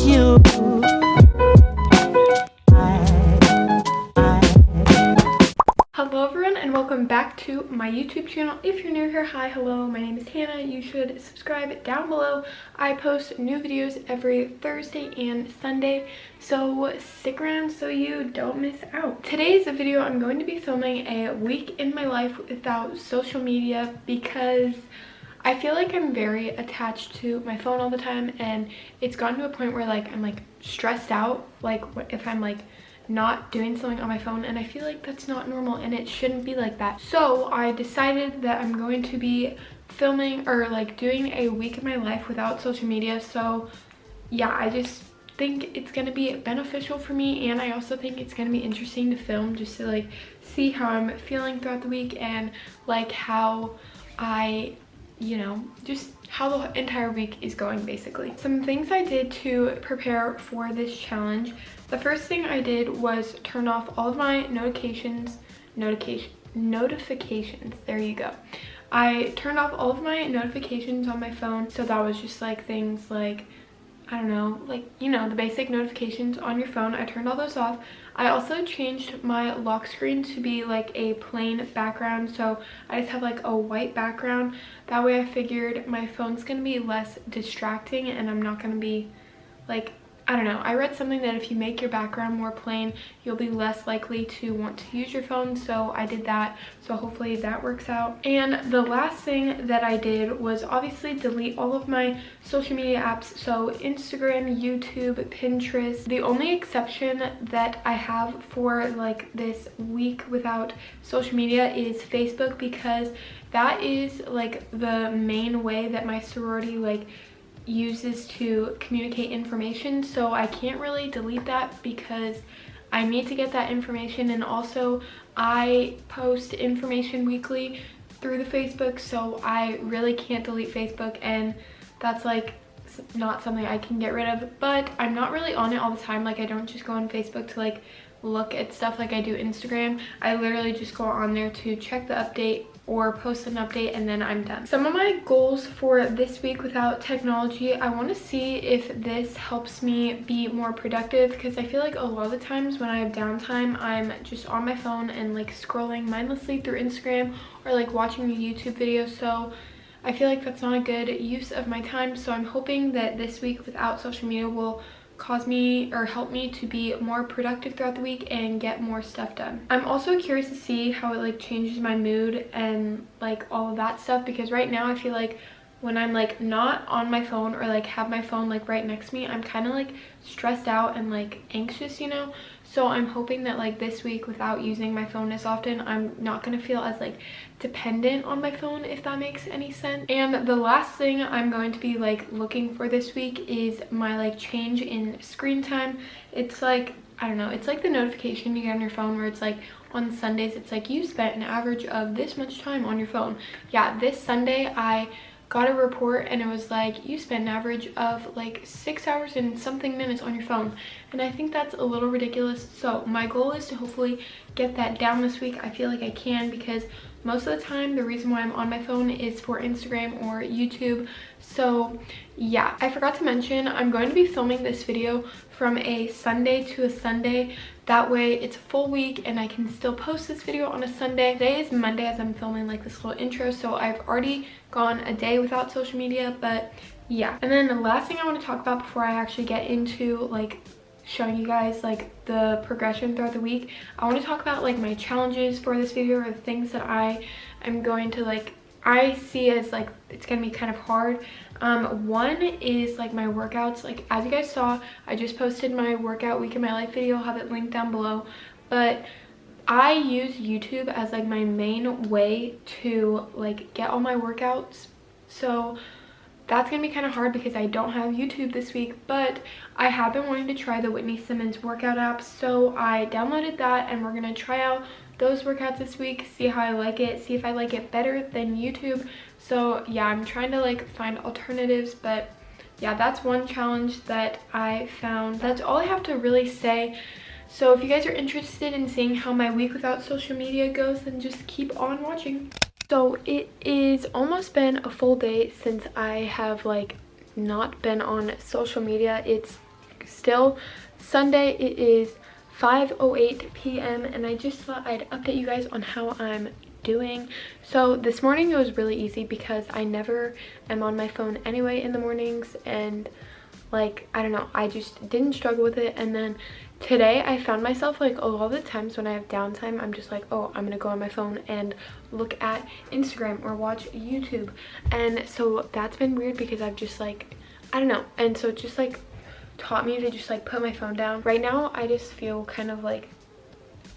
you. Hello everyone and welcome back to my YouTube channel. If you're new here, hi, hello, my name is Hannah. You should subscribe down below. I post new videos every Thursday and Sunday, so stick around so you don't miss out. Today's video, I'm going to be filming a week in my life without social media because I feel like I'm very attached to my phone all the time, and it's gotten to a point where like I'm like stressed out like if I'm like not doing something on my phone, and I feel like that's not normal and it shouldn't be like that. So I decided that I'm going to be filming or like doing a week of my life without social media. So yeah, I just think it's going to be beneficial for me, and I also think it's going to be interesting to film just to like see how I'm feeling throughout the week and like how I, you know, just how the entire week is going basically. Some things I did to prepare for this challenge. The first thing I did was turn off all of my notifications, there you go. I turned off all of my notifications on my phone, so that was just like things like, I don't know, like, you know, the basic notifications on your phone. I turned all those off. I also changed my lock screen to be like a plain background, so I just have like a white background. That way I figured my phone's gonna be less distracting and I'm not gonna be like, I don't know, I read something that if you make your background more plain, you'll be less likely to want to use your phone, so I did that. So hopefully that works out. And the last thing that I did was obviously delete all of my social media apps, so Instagram, YouTube, Pinterest. The only exception that I have for like this week without social media is Facebook, because that is like the main way that my sorority like uses to communicate information, so I can't really delete that because I need to get that information. And also I post information weekly through the Facebook, so I really can't delete Facebook, and that's like not something I can get rid of. But I'm not really on it all the time. Like, I don't just go on Facebook to like look at stuff like I do Instagram. I literally just go on there to check the update or post an update, and then I'm done. Some of my goals for this week without technology, I want to see if this helps me be more productive, because I feel like a lot of the times when I have downtime, I'm just on my phone and like scrolling mindlessly through Instagram or like watching a YouTube video. So I feel like that's not a good use of my time. So I'm hoping that this week without social media will cause me or help me to be more productive throughout the week and get more stuff done. I'm also curious to see how it like changes my mood and like all of that stuff, because right now I feel like when I'm like not on my phone or like have my phone like right next to me, I'm kind of like stressed out and like anxious, you know. So I'm hoping that like this week without using my phone as often, I'm not gonna feel as like dependent on my phone, if that makes any sense. And the last thing I'm going to be like looking for this week is my like change in screen time. It's like, I don't know, it's like the notification you get on your phone where it's like on Sundays it's like you spent an average of this much time on your phone. Yeah, this Sunday I got a report and it was like you spent an average of like 6 hours and something minutes on your phone, and I think that's a little ridiculous. So my goal is to hopefully get that down this week. I feel like I can, because most of the time the reason why I'm on my phone is for Instagram or YouTube. So yeah, I forgot to mention I'm going to be filming this video from a Sunday to a Sunday. That way it's a full week and I can still post this video on a Sunday. Today is Monday as I'm filming like this little intro, so I've already gone a day without social media. But yeah, and then the last thing I want to talk about before I actually get into like showing you guys like the progression throughout the week, I want to talk about like my challenges for this video, or the things that I am going to like I see as like it's gonna be kind of hard. One is like my workouts. Like, as you guys saw, I just posted my workout week in my life video. I'll have it linked down below. But I use YouTube as like my main way to like get all my workouts. So that's gonna be kind of hard because I don't have YouTube this week, but I have been wanting to try the Whitney Simmons workout app, so I downloaded that and we're gonna try out those workouts this week, see how I like it, see if I like it better than YouTube. So yeah, I'm trying to like find alternatives. But yeah, that's one challenge that I found. That's all I have to really say. So if you guys are interested in seeing how my week without social media goes, then just keep on watching. So it is almost been a full day since I have like not been on social media. It's still Sunday. It is 5:08 p.m. and I just thought I'd update you guys on how I'm doing. So this morning it was really easy because I never am on my phone anyway in the mornings, and like, I don't know, I just didn't struggle with it. And then today I found myself like a lot of the times when I have downtime, I'm just like, oh, I'm gonna go on my phone and look at Instagram or watch YouTube. And so that's been weird because I've just like, I don't know, and so it just like taught me to just like put my phone down. Right now I just feel kind of like,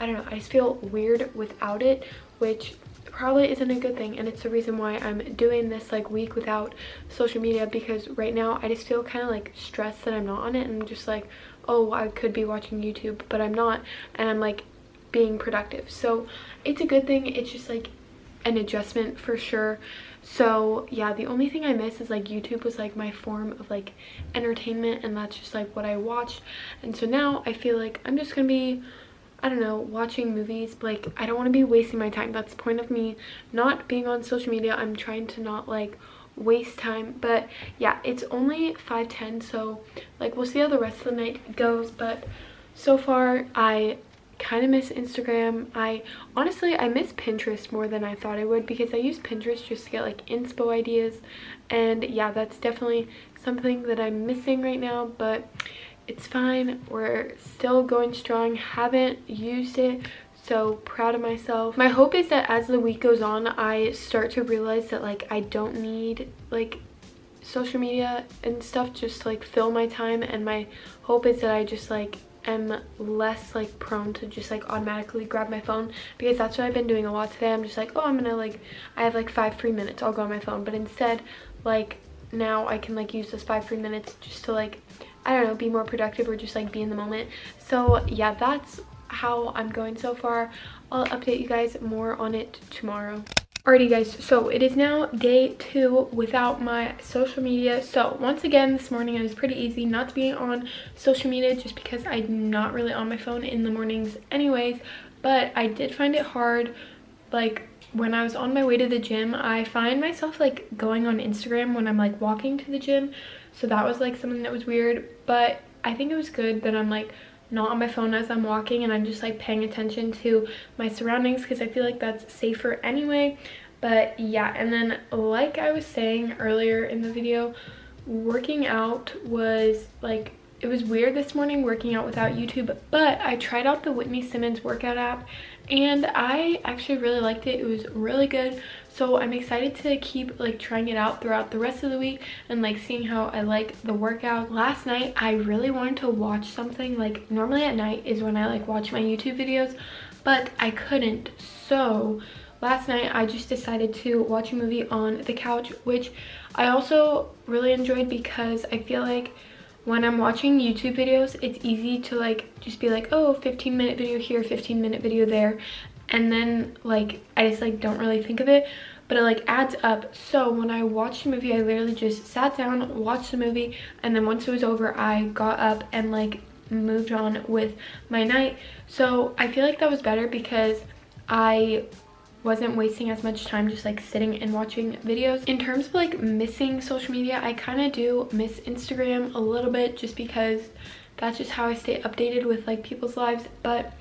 I don't know, I just feel weird without it, which probably isn't a good thing, and it's the reason why I'm doing this like week without social media, because right now I just feel kind of like stressed that I'm not on it, and I'm just like, oh, I could be watching YouTube but I'm not, and I'm like being productive. So it's a good thing. It's just like an adjustment for sure. So yeah, the only thing I miss is like YouTube was like my form of like entertainment, and that's just like what I watched. And so now I feel like I'm just gonna be, I don't know, watching movies. Like, I don't want to be wasting my time. That's the point of me not being on social media. I'm trying to not like waste time. But yeah, it's only 5:10, so like we'll see how the rest of the night goes. But so far I kind of miss Instagram. I miss Pinterest more than I thought I would, because I use Pinterest just to get like inspo ideas, and yeah, that's definitely something that I'm missing right now. But it's fine, we're still going strong. Haven't used it, so proud of myself. My hope is that as the week goes on, I start to realize that like I don't need like social media and stuff just to like fill my time, and my hope is that I just like am less like prone to just like automatically grab my phone, because that's what I've been doing a lot today. I'm just like, oh, I'm gonna like, I have like 5 free minutes, I'll go on my phone. But instead, like, now I can like use those 5 free minutes just to like, I don't know, be more productive or just like be in the moment. So yeah, that's how I'm going so far. I'll update you guys more on it tomorrow. Alrighty guys, so it is now day 2 without my social media. So once again this morning it was pretty easy not to be on social media, just because I'm not really on my phone in the mornings anyways. But I did find it hard, like when I was on my way to the gym. I find myself like going on Instagram when I'm like walking to the gym, so that was like something that was weird. But I think it was good that I'm like not on my phone as I'm walking, and I'm just like paying attention to my surroundings, because I feel like that's safer anyway. But yeah, and then like I was saying earlier in the video, working out was like, it was weird this morning working out without YouTube, but I tried out the Whitney Simmons workout app and I actually really liked it. It was really good. So I'm excited to keep like trying it out throughout the rest of the week and like seeing how I like the workout. Last night I really wanted to watch something. Like normally at night is when I like watch my YouTube videos, but I couldn't. So last night I just decided to watch a movie on the couch, which I also really enjoyed, because I feel like when I'm watching YouTube videos, it's easy to like just be like, oh, 15-minute video here, 15-minute video there, and then like I just like don't really think of it, but it like adds up. So when I watched the movie, I literally just sat down, watched the movie, and then once it was over I got up and like moved on with my night. So I feel like that was better, because I wasn't wasting as much time just like sitting and watching videos. In terms of like missing social media, I kind of do miss Instagram a little bit, just because that's just how I stay updated with like people's lives. But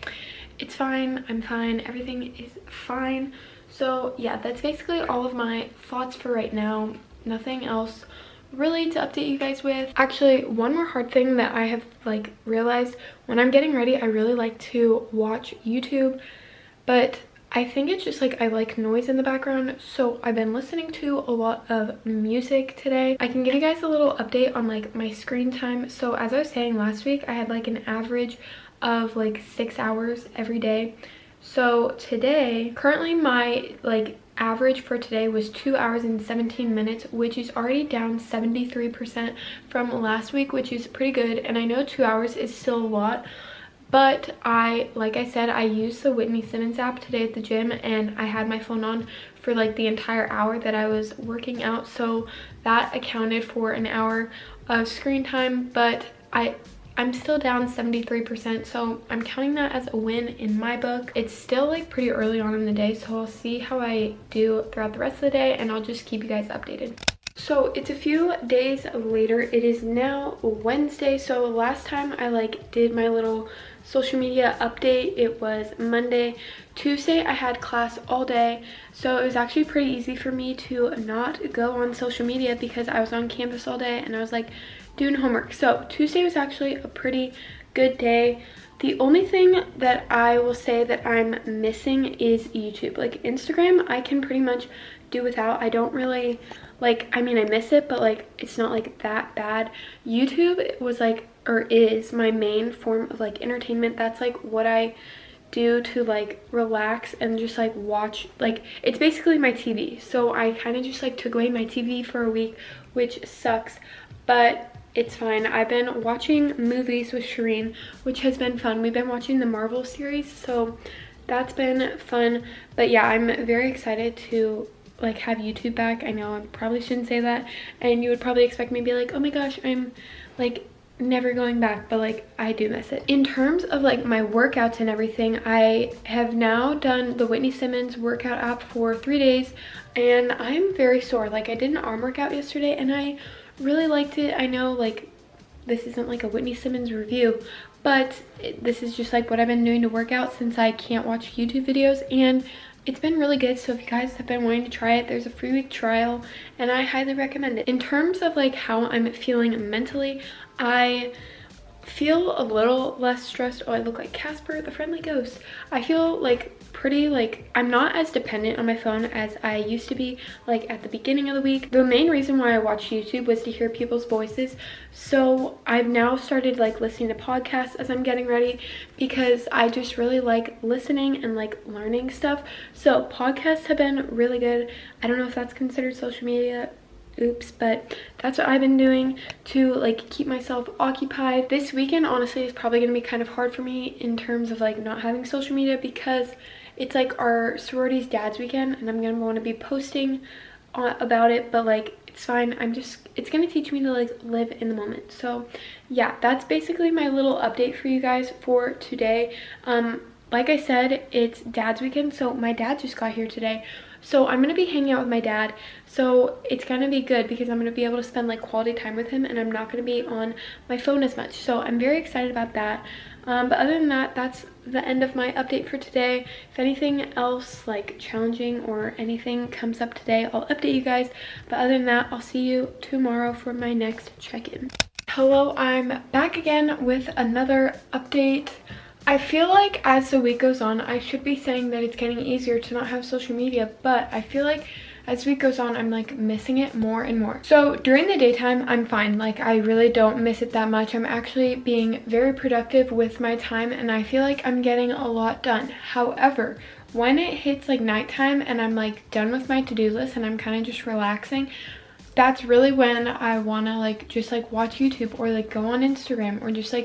it's fine, I'm fine, everything is fine. So yeah, that's basically all of my thoughts for right now. Nothing else really to update you guys with. Actually, one more hard thing that I have like realized: when I'm getting ready, I really like to watch YouTube, but I think it's just like I like noise in the background, so I've been listening to a lot of music today. I can give you guys a little update on like my screen time. So as I was saying last week, I had like an average of like 6 hours every day. So today, currently my like average for today was 2 hours and 17 minutes, which is already down 73% from last week, which is pretty good. And I know 2 hours is still a lot, but like I said, I used the Whitney Simmons app today at the gym, and I had my phone on for like the entire hour that I was working out, so that accounted for an hour of screen time. But I'm still down 73%, so I'm counting that as a win in my book. It's still like pretty early on in the day, so I'll see how I do throughout the rest of the day, and I'll just keep you guys updated. So it's a few days later. It is now Wednesday. So last time I did my little social media update, it was Monday. Tuesday I had class all day, so it was actually pretty easy for me to not go on social media because I was on campus all day and I was like doing homework. So Tuesday was actually a pretty good day. The only thing that I will say that I'm missing is YouTube. Like Instagram I can pretty much do without. I don't really I mean, I miss it, but it's not that bad. YouTube was or is my main form of entertainment. That's what I do to relax and just watch. It's basically my TV. So I kind of just took away my TV for a week, which sucks, but it's fine. I've been watching movies with Shireen, which has been fun. We've been watching the Marvel series, so that's been fun. But yeah, I'm very excited to have YouTube back. I know I probably shouldn't say that, and you would probably expect me to be like, oh my gosh, I'm never going back, but I do miss it. In terms of my workouts and everything, I have now done the Whitney Simmons workout app for 3 days, and I'm very sore. I did an arm workout yesterday and I really liked it. I know this isn't a Whitney Simmons review, but this is just what I've been doing to work out since I can't watch YouTube videos, and it's been really good. So if you guys have been wanting to try it, there's a free week trial and I highly recommend it. In terms of how I'm feeling mentally, I feel a little less stressed. Oh, I look like Casper the Friendly Ghost. I feel pretty I'm not as dependent on my phone as I used to be at the beginning of the week. The main reason why I watched YouTube was to hear people's voices, so I've now started listening to podcasts as I'm getting ready because I just really like listening and learning stuff. So podcasts have been really good. I don't know if that's considered social media, oops, but that's what I've been doing to keep myself occupied. This weekend honestly is probably gonna be kind of hard for me in terms of not having social media because it's our sorority's dad's weekend and I'm gonna want to be posting about it, but it's fine. It's gonna teach me to live in the moment. So yeah, that's basically my little update for you guys for today. Like I said, it's dad's weekend, so my dad just got here today. So I'm going to be hanging out with my dad, so it's going to be good because I'm going to be able to spend quality time with him and I'm not going to be on my phone as much. So I'm very excited about that. But other than that, that's the end of my update for today. If anything else challenging or anything comes up today, I'll update you guys. But other than that, I'll see you tomorrow for my next check-in. Hello, I'm back again with another update. I feel as the week goes on, I should be saying that it's getting easier to not have social media, but I feel as the week goes on, I'm missing it more and more. So during the daytime, I'm fine. I really don't miss it that much. I'm actually being very productive with my time and I feel I'm getting a lot done. However, when it hits nighttime and I'm done with my to-do list and I'm kind of just relaxing, that's really when I want to just watch YouTube or go on Instagram or just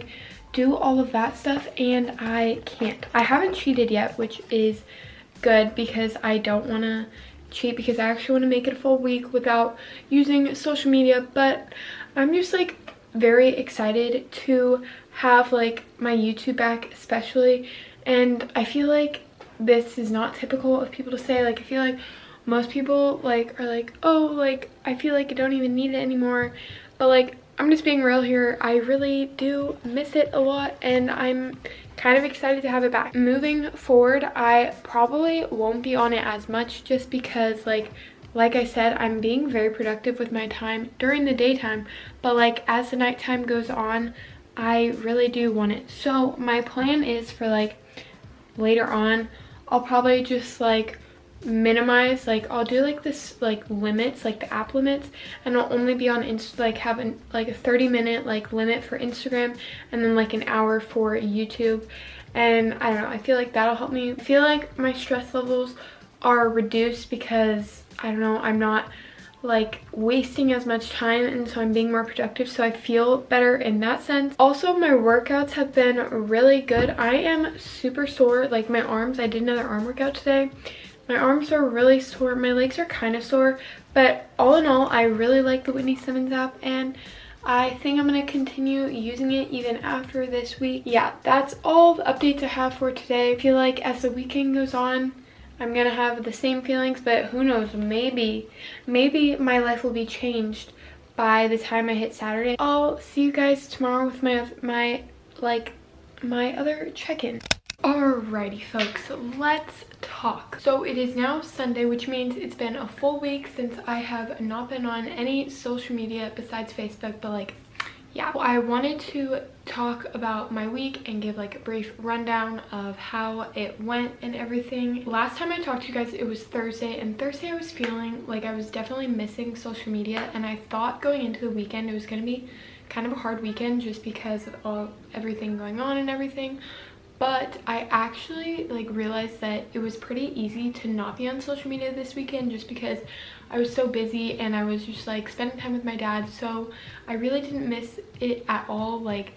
do all of that stuff, and I can't. I haven't cheated yet, which is good because I don't want to cheat because I actually want to make it a full week without using social media. But I'm just very excited to have my YouTube back especially, and I feel this is not typical of people to say. I feel most people are oh, I feel I don't even need it anymore, but I'm just being real here. I really do miss it a lot and I'm kind of excited to have it back. Moving forward, I probably won't be on it as much just because like I said, I'm being very productive with my time during the daytime, but as the nighttime goes on, I really do want it. So my plan is for later on, I'll probably just minimize, I'll do this limits, the app limits, and I'll only be on having a 30-minute limit for Instagram and then an hour for YouTube. And I don't know, I feel that'll help me. I feel my stress levels are reduced because I don't know, I'm not wasting as much time, and so I'm being more productive, so I feel better in that sense. Also, my workouts have been really good. I am super sore, my arms. I did another arm workout today. My arms are really sore, my legs are kind of sore, but all in all, I really like the Whitney Simmons app, and I think I'm going to continue using it even after this week. Yeah, that's all the updates I have for today. I feel as the weekend goes on, I'm gonna have the same feelings, but who knows, maybe my life will be changed by the time I hit Saturday. I'll see you guys tomorrow with my other check-in. Alrighty folks, let's talk. So it is now Sunday, which means it's been a full week since I have not been on any social media besides Facebook, but like, yeah. I wanted to talk about my week and give like a brief rundown of how it went and everything. Last time I talked to you guys, it was Thursday, and Thursday I was feeling like I was definitely missing social media, and I thought going into the weekend it was gonna be kind of a hard weekend just because of everything going on and everything. But I actually like realized that it was pretty easy to not be on social media this weekend just because I was so busy and I was just like spending time with my dad. So I really didn't miss it at all. Like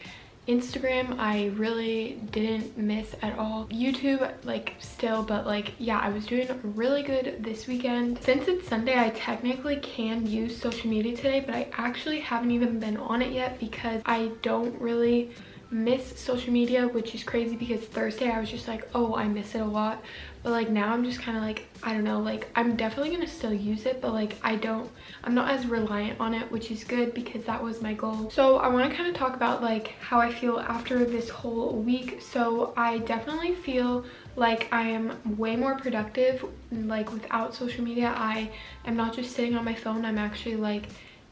Instagram, I really didn't miss at all. YouTube, like still, but like, yeah, I was doing really good this weekend. Since it's Sunday, I technically can use social media today, but I actually haven't even been on it yet because I don't really miss social media, which is crazy because Thursday I was just like, oh, I miss it a lot, but like now I'm just kind of like, I don't know, like I'm definitely gonna still use it, but like I'm not as reliant on it, which is good because that was my goal. So I want to kind of talk about like how I feel after this whole week. So I definitely feel like I am way more productive like without social media. I am not just sitting on my phone. I'm actually like,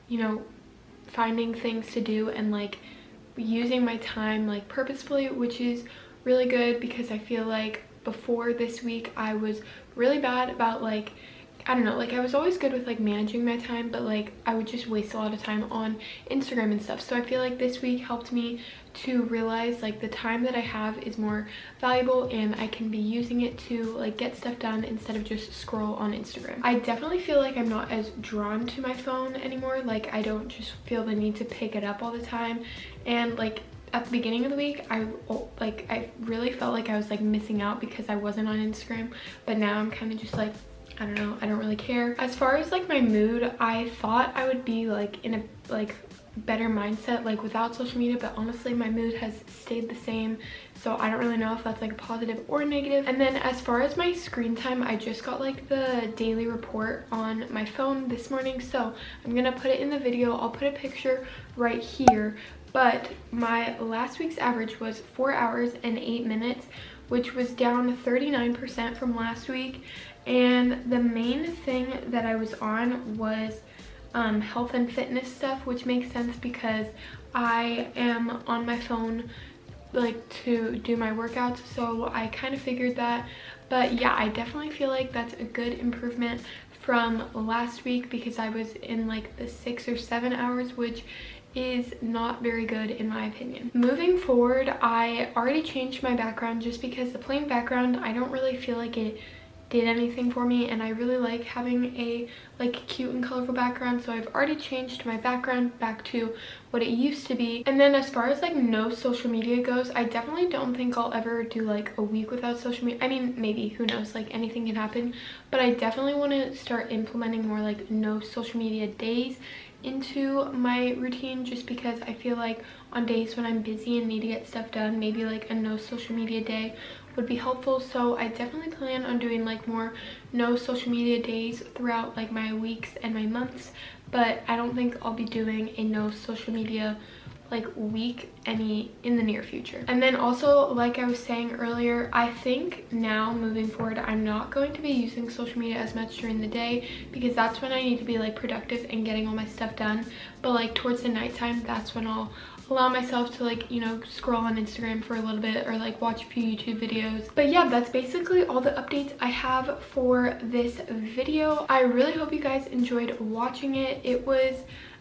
you know, finding things to do and like using my time like purposefully, which is really good because I feel like before this week I was really bad about like, I don't know, like I was always good with like managing my time, but like I would just waste a lot of time on Instagram and stuff. So I feel like this week helped me to realize like the time that I have is more valuable and I can be using it to like get stuff done instead of just scroll on Instagram. I definitely feel like I'm not as drawn to my phone anymore. Like I don't just feel the need to pick it up all the time. And like at the beginning of the week, I really felt like I was like missing out because I wasn't on Instagram, but now I'm kind of just like, I don't know, I don't really care. As far as like my mood, I thought I would be like in a like better mindset like without social media, but honestly my mood has stayed the same, so I don't really know if that's like a positive or negative. And then as far as my screen time, I just got like the daily report on my phone this morning, so I'm gonna put it in the video. I'll put a picture right here, but my last week's average was 4 hours and 8 minutes, which was down 39% from last week. And the main thing that I was on was health and fitness stuff, which makes sense because I am on my phone like to do my workouts, so I kind of figured that. But yeah, I definitely feel like that's a good improvement from last week because I was in like the 6 or 7 hours, which is not very good in my opinion. Moving forward, I already changed my background just because the plain background, I don't really feel like it did anything for me, and I really like having a like cute and colorful background, so I've already changed my background back to what it used to be. And then as far as like no social media goes, I definitely don't think I'll ever do like a week without social media. I mean, maybe, who knows, like anything can happen, but I definitely want to start implementing more like no social media days into my routine, just because I feel like on days when I'm busy and need to get stuff done, maybe like a no social media day would be helpful. So I definitely plan on doing like more no social media days throughout like my weeks and my months, but I don't think I'll be doing a no social media like week in the near future. And then also, like I was saying earlier, I think now moving forward I'm not going to be using social media as much during the day because that's when I need to be like productive and getting all my stuff done. But like towards the nighttime, that's when I'll allow myself to like, you know, scroll on Instagram for a little bit or like watch a few YouTube videos. But yeah, that's basically all the updates I have for this video. I really hope you guys enjoyed watching it. It was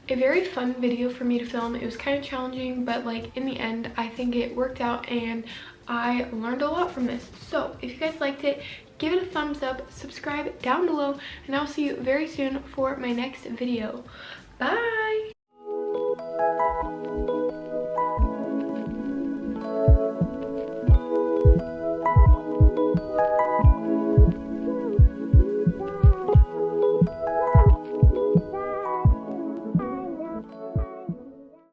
a very fun video for me to film. It was kind of challenging, but like in the end I think it worked out and I learned a lot from this. So if you guys liked it, give it a thumbs up, subscribe down below, and I'll see you very soon for my next video. Bye!